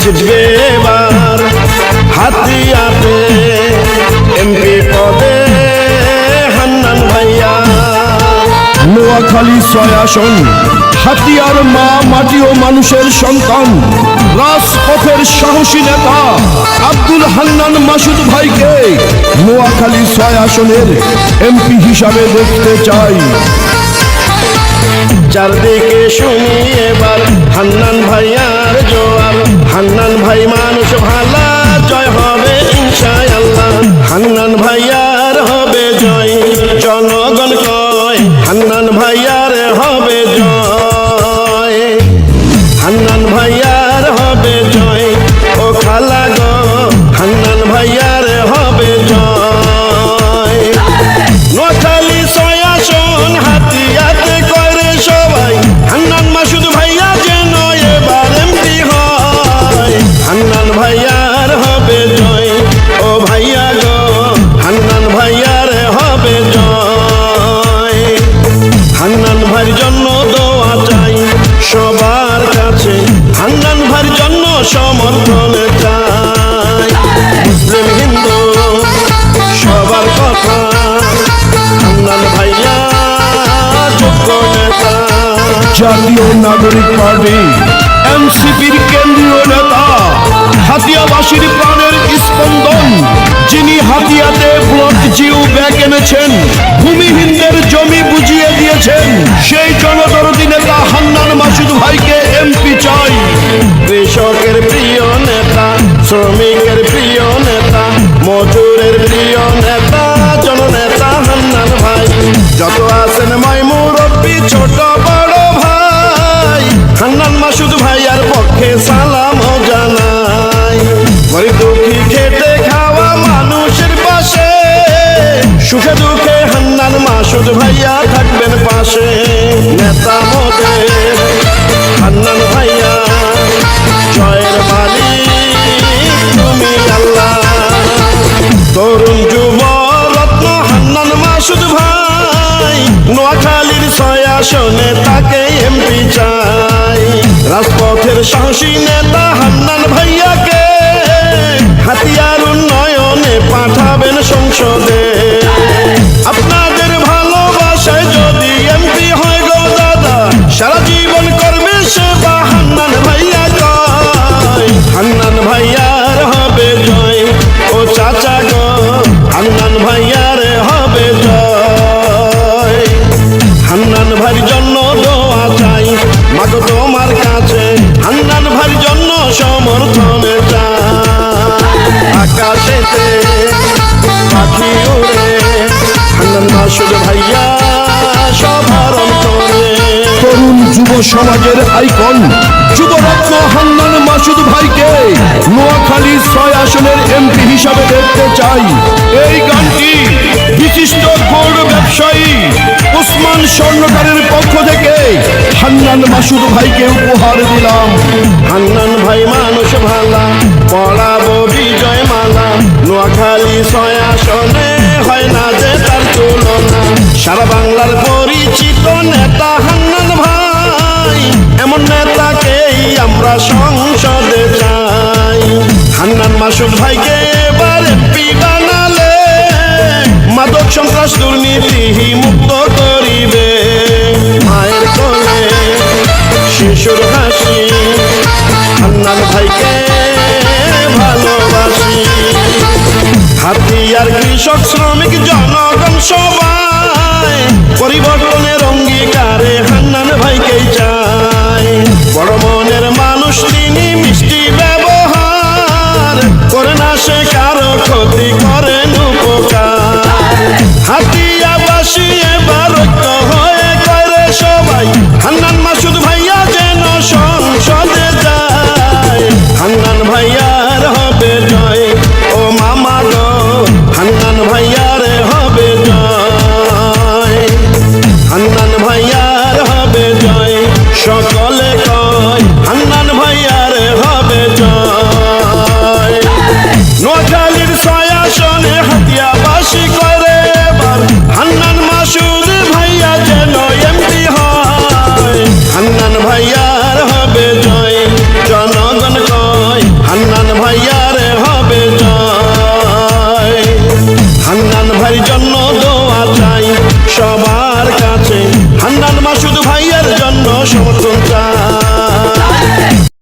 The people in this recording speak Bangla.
জিতবে এবার হাতিয়াতে এমপি পদে হান্নান ভাইয়া। নোয়াখালী ৬ আসন, হাতিয়ার মা মাটি ও মানুষের সন্তান, রাজপথের সাহসী নেতা আব্দুল হান্নান মাসুদ ভাইকে নোয়াখালী ৬ আসনের এমপি হিসাবে দেখতে চাই। চারদিকে শুনি এবার হান্নান ভাইয়ার জোয়ার, হান্নান ভাই মানুষ ভালা, জয় হবে ইনশাআল্লাহ। হান্নান ভাইয়ার হবে জয়, জনগণ কয় হান্নান ভাইয়ার হবে জয়। হান্নান ভাইয়ার হবে জয়, ও খালা গো হান্নান ভাইয়ার হবে জয়। নোয়াখালী ৬ আসন হাতিয়াতে করে সবাই, হান্নান মাসুদ ভাইয়া যেন এবার এমপি হয়। হান্নান ভাইয়ার হবে জয়, ও ভাইয়া গো হান্নান ভাইয়ার হবে জয়। হান্নান ভাইয়ের জন্য দোয়া চাই সবার কাছে, হান্নান ভাইয়ের জন্য সমর্থন চাই। মুসলিম হিন্দু সবার কথা, হান্নান ভাইয়া যোগ্য নেতা। জাতীয় নাগরিক পার্টি এনসিপির কেন্দ্রীয় নেতা, হাতিয়াবাসীর প্রাণের স্পন্দন, যিনি হাতিয়াতে ব্লক জিও ব্যাগ এনেছেন, ভূমিহীনদের জমি বুঝিয়ে দিয়েছেন, সেই জনদরদী নেতা হান্নান মাসুদ ভাইকে এমপি চাই। কৃষকের প্রিয় নেতা, শ্রমিকের প্রিয় নেতা, মজুরের প্রিয় নেতা, জননেতা হান্নান ভাই। যত আছেন মাই মুরব্বী ছোট বড় ভাই, হান্নান মাসুদ ভাইয়ার পক্ষে সালাম জানাই। গরিব দুঃখী খেটে খাওয়া মানুষের পাশে, সুখে দুঃখে হান্নান মাসুদ ভাইয়া থাকবেন পাশে। নেতা মোদের হান্নান ভাইয়া, জয়ের মালিক তুমি আল্লাহ। তরুণ যুব রত্ন হান্নান মাসুদ ভাই, নোয়াখালীর ৬ আসনে তাকে এমপি চাই। রাজপথের সাহসী নেতা হান্নান ভাইয়াকে হাতিয়ার উন্নয়নে পাঠাবেন সংসদে। আপনাদের ভালোবাসায় যদি এমপি হয় গো দাদা, সারা জীবন করবে সেবা হান্নান ভাইয়া কয়। হান্নান ভাইয়ার হবে জয়, ও চাচা গো হান্নান ভাইয়ার হবে জয়। হান্নান ভাইয়ের জন্য দোয়া চাই মাগো তোমার কাছে, হান্নান ভাইয়ের জন্য সমর্থন চাই। আকাশেতে পাখি উড়ে হান্নান মাসুদ ভাইয়া সবার অন্তরে। তরুণ যুব সমাজের আইকন যুবরত্ন হান্নান মাসুদ ভাইকে নোয়াখালী ৬ আসনের এমপি হিসাবে দেখতে চাই। এই গানটি বিশিষ্ট গৌড় ব্যবসায়ী ওসমান স্বর্ণকারের পক্ষ থেকে হান্নান মাসুদ ভাইকে উপহার দিলাম। হান্নান ভাই মানুষ ভালা, পড়াবো বিজয় মালা। নোয়াখালী ৬ আসনে হয় না যে তার তুলনা। সারা বাংলার পরিচিত নেতা হান্নান ভাই, এমন নেতাকেই আমরা সংসদে চাই। হান্নান মাসুদ ভাইকে এবার এমপি বানালে মাদক সন্ত্রাস দুর্নীতি মুক্ত করিবে। মায়ের কোলে শিশুর হাসি, হান্নান ভাইকে ভালোবাসি। হাতিয়ার কৃষক শ্রমিক জনগণ সবাই পরিবর্তনের অঙ্গীকারে হান্নান ভাইকেই চাই। বড় মনের মানুষ তিনি, মিষ্টি ব্যবহার করে না সে কারো ক্ষতি, করেন উপকার। হাতি